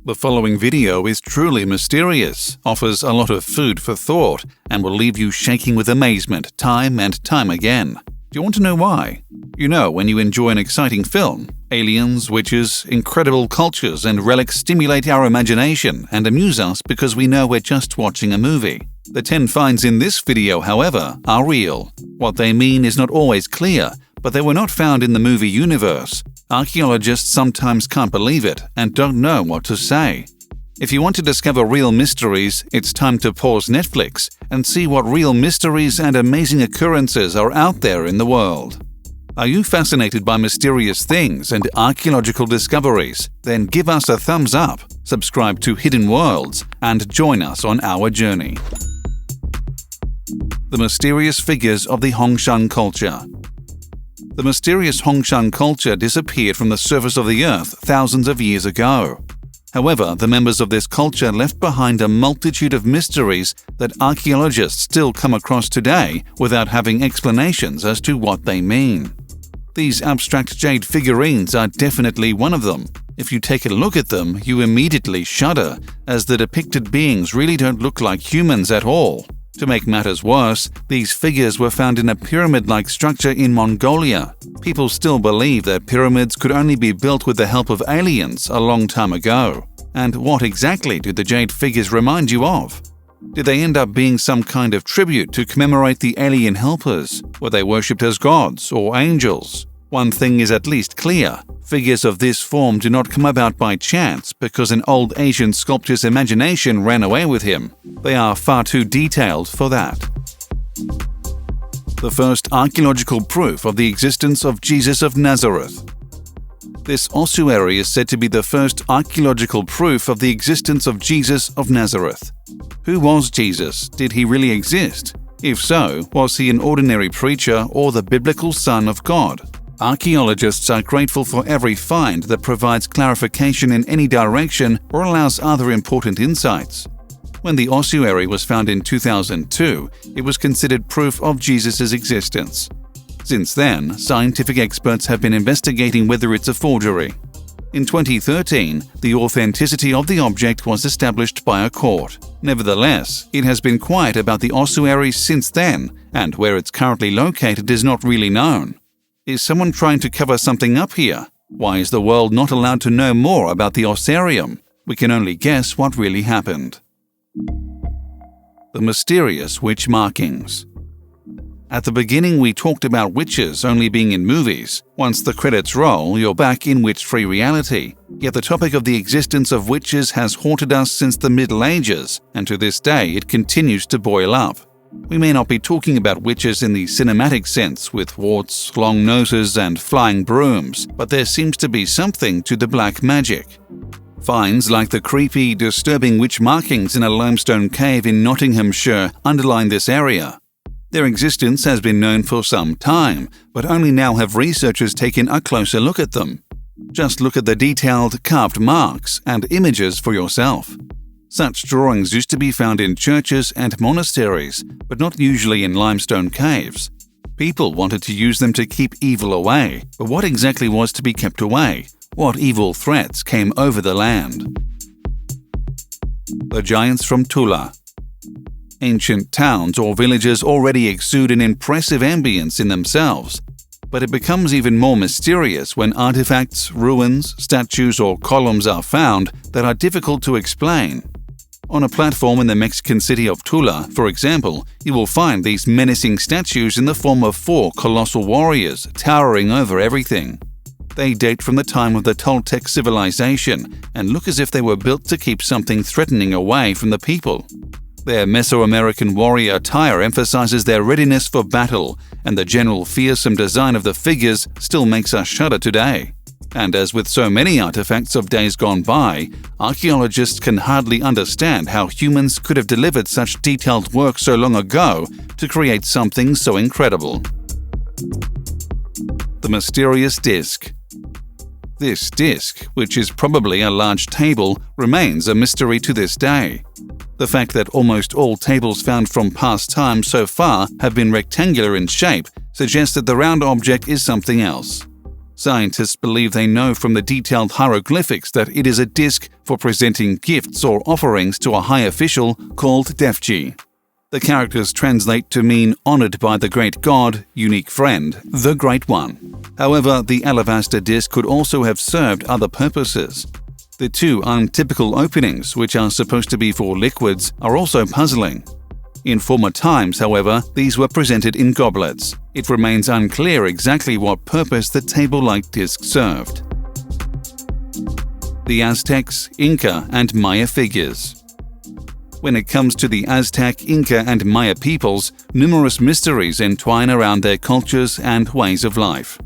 The following video is truly mysterious, offers a lot of food for thought, and will leave you shaking with amazement time and time again. Do you want to know why? You know, when you enjoy an exciting film, aliens, witches, incredible cultures, and relics stimulate our imagination and amuse us because we know we're just watching a movie. The 10 finds in this video, however, are real. What they mean is not always clear, but they were not found in the movie universe. Archaeologists sometimes can't believe it and don't know what to say. If you want to discover real mysteries, it's time to pause Netflix and see what real mysteries and amazing occurrences are out there in the world. Are you fascinated by mysterious things and archaeological discoveries? Then give us a thumbs up, subscribe to Hidden Worlds, and join us on our journey. The mysterious figures of the HONGSHAN culture. The mysterious HONGSHAN culture disappeared from the surface of the earth thousands of years ago. However, the members of this culture left behind a multitude of mysteries that archaeologists still come across today without having explanations as to what they mean. These abstract jade figurines are definitely one of them. If you take a look at them, you immediately shudder, as the depicted beings really don't look like humans at all. To make matters worse, these figures were found in a pyramid-like structure in Mongolia. People still believe that pyramids could only be built with the help of aliens a long time ago. And what exactly do the jade figures remind you of? Did they end up being some kind of tribute to commemorate the alien helpers? Were they worshipped as gods or angels? One thing is at least clear. Figures of this form do not come about by chance because an old Asian sculptor's imagination ran away with him. They are far too detailed for that. The first archaeological proof of the existence of Jesus of Nazareth. This ossuary is said to be the first archaeological proof of the existence of Jesus of Nazareth. Who was Jesus? Did he really exist? If so, was he an ordinary preacher or the biblical Son of God? Archaeologists are grateful for every find that provides clarification in any direction or allows other important insights. When the ossuary was found in 2002, it was considered proof of Jesus' existence. Since then, scientific experts have been investigating whether it's a forgery. In 2013, the authenticity of the object was established by a court. Nevertheless, it has been quiet about the ossuary since then, and where it's currently located is not really known. Is someone trying to cover something up here? Why is the world not allowed to know more about the ossarium? We can only guess what really happened. The mysterious witch markings. At the beginning, we talked about witches only being in movies. Once the credits roll, you're back in witch-free reality. Yet the topic of the existence of witches has haunted us since the Middle Ages, and to this day it continues to boil up. We may not be talking about witches in the cinematic sense with warts, long noses, and flying brooms, but there seems to be something to the black magic. Finds like the creepy, disturbing witch markings in a limestone cave in Nottinghamshire underline this area. Their existence has been known for some time, but only now have researchers taken a closer look at them. Just look at the detailed, carved marks and images for yourself. Such drawings used to be found in churches and monasteries, but not usually in limestone caves. People wanted to use them to keep evil away, but what exactly was to be kept away? What evil threats came over the land? The giants from Tula. Ancient towns or villages already exude an impressive ambience in themselves, but it becomes even more mysterious when artifacts, ruins, statues, or columns are found that are difficult to explain. On a platform in the Mexican city of Tula, for example, you will find these menacing statues in the form of 4 colossal warriors towering over everything. They date from the time of the Toltec civilization and look as if they were built to keep something threatening away from the people. Their Mesoamerican warrior attire emphasizes their readiness for battle, and the general fearsome design of the figures still makes us shudder today. And as with so many artifacts of days gone by, archaeologists can hardly understand how humans could have delivered such detailed work so long ago to create something so incredible. The mysterious disc. This disc, which is probably a large table, remains a mystery to this day. The fact that almost all tables found from past times so far have been rectangular in shape suggests that the round object is something else. Scientists believe they know from the detailed hieroglyphics that it is a disc for presenting gifts or offerings to a high official called Defji. The characters translate to mean honored by the great god, unique friend, the Great One. However, the alabaster disc could also have served other purposes. The two untypical openings, which are supposed to be for liquids, are also puzzling. In former times, however, these were presented in goblets. It remains unclear exactly what purpose the table-like disc served. The Aztecs, Inca, and Maya figures. When it comes to the Aztec, Inca, and Maya peoples, numerous mysteries entwine around their cultures and ways of life.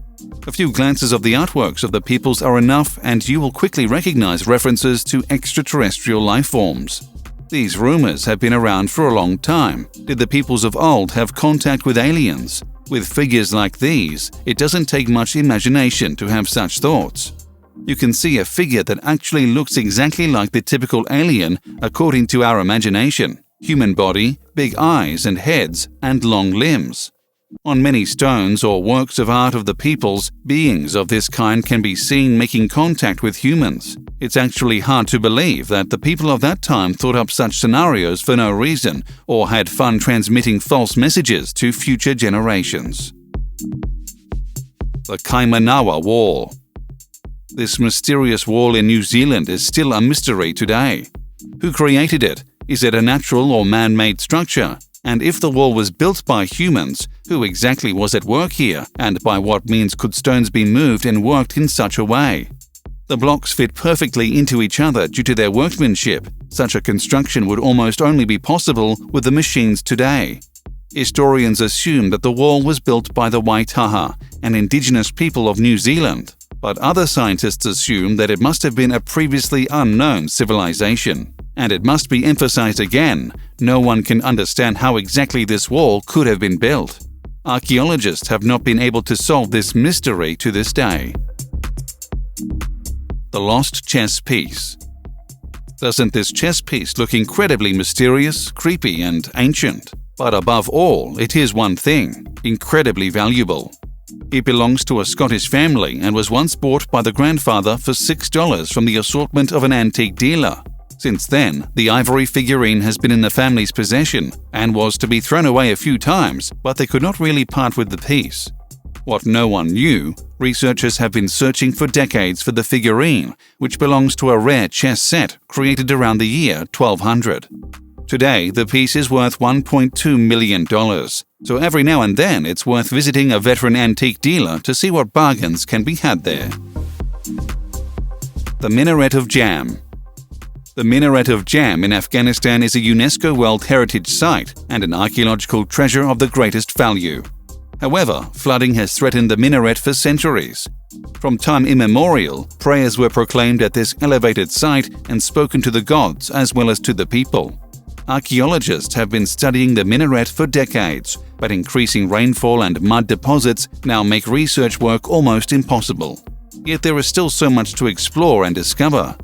A few glances of the artworks of the peoples are enough, and you will quickly recognize references to extraterrestrial life forms. These rumors have been around for a long time. Did the peoples of old have contact with aliens? With figures like these, it doesn't take much imagination to have such thoughts. You can see a figure that actually looks exactly like the typical alien according to our imagination. Human body, big eyes and heads, and long limbs. On many stones or works of art of the peoples, beings of this kind can be seen making contact with humans. It's actually hard to believe that the people of that time thought up such scenarios for no reason or had fun transmitting false messages to future generations. The Kaimanawa Wall. This mysterious wall in New Zealand is still a mystery today. Who created it? Is it a natural or man-made structure? And if the wall was built by humans, who exactly was at work here, and by what means could stones be moved and worked in such a way? The blocks fit perfectly into each other due to their workmanship. Such a construction would almost only be possible with the machines today. Historians assume that the wall was built by the Waitaha, an indigenous people of New Zealand, but other scientists assume that it must have been a previously unknown civilization. And it must be emphasized again, no one can understand how exactly this wall could have been built. Archaeologists have not been able to solve this mystery to this day. The lost chess piece. Doesn't this chess piece look incredibly mysterious, creepy, and ancient? But above all, it is one thing: incredibly valuable. It belongs to a Scottish family and was once bought by the grandfather for $6 from the assortment of an antique dealer. Since then, the ivory figurine has been in the family's possession and was to be thrown away a few times, but they could not really part with the piece. What no one knew, researchers have been searching for decades for the figurine, which belongs to a rare chess set created around the year 1200. Today, the piece is worth $1.2 million, so every now and then it's worth visiting a veteran antique dealer to see what bargains can be had there. The Minaret of Jam. The Minaret of Jam in Afghanistan is a UNESCO World Heritage Site and an archaeological treasure of the greatest value. However, flooding has threatened the minaret for centuries. From time immemorial, prayers were proclaimed at this elevated site and spoken to the gods as well as to the people. Archaeologists have been studying the minaret for decades, but increasing rainfall and mud deposits now make research work almost impossible. Yet there is still so much to explore and discover.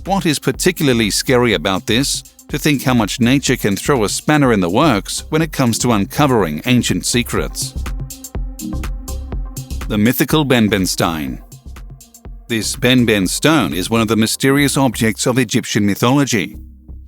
What is particularly scary about this? To think how much nature can throw a spanner in the works when it comes to uncovering ancient secrets. The mythical Benbenstein. This Benben stone is one of the mysterious objects of Egyptian mythology.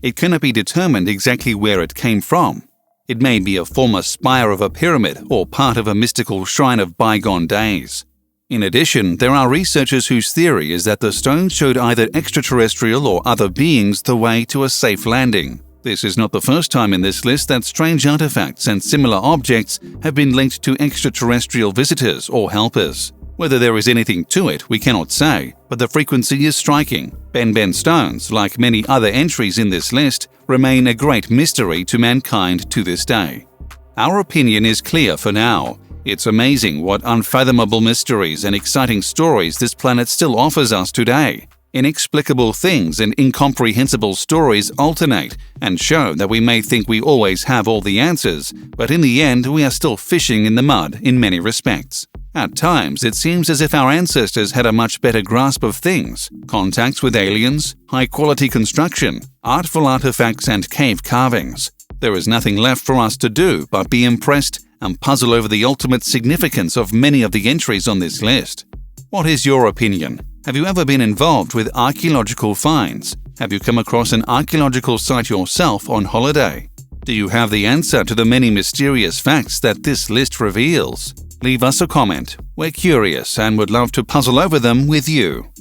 It cannot be determined exactly where it came from. It may be a former spire of a pyramid or part of a mystical shrine of bygone days. In addition, there are researchers whose theory is that the stone showed either extraterrestrial or other beings the way to a safe landing. This is not the first time in this list that strange artifacts and similar objects have been linked to extraterrestrial visitors or helpers. Whether there is anything to it, we cannot say, but the frequency is striking. Benben stones, like many other entries in this list, remain a great mystery to mankind to this day. Our opinion is clear for now. It's amazing what unfathomable mysteries and exciting stories this planet still offers us today. Inexplicable things and incomprehensible stories alternate and show that we may think we always have all the answers, but in the end we are still fishing in the mud in many respects. At times, it seems as if our ancestors had a much better grasp of things: contacts with aliens, high-quality construction, artful artifacts and cave carvings. There is nothing left for us to do but be impressed and puzzle over the ultimate significance of many of the entries on this list. What is your opinion? Have you ever been involved with archaeological finds? Have you come across an archaeological site yourself on holiday? Do you have the answer to the many mysterious facts that this list reveals? Leave us a comment. We're curious and would love to puzzle over them with you.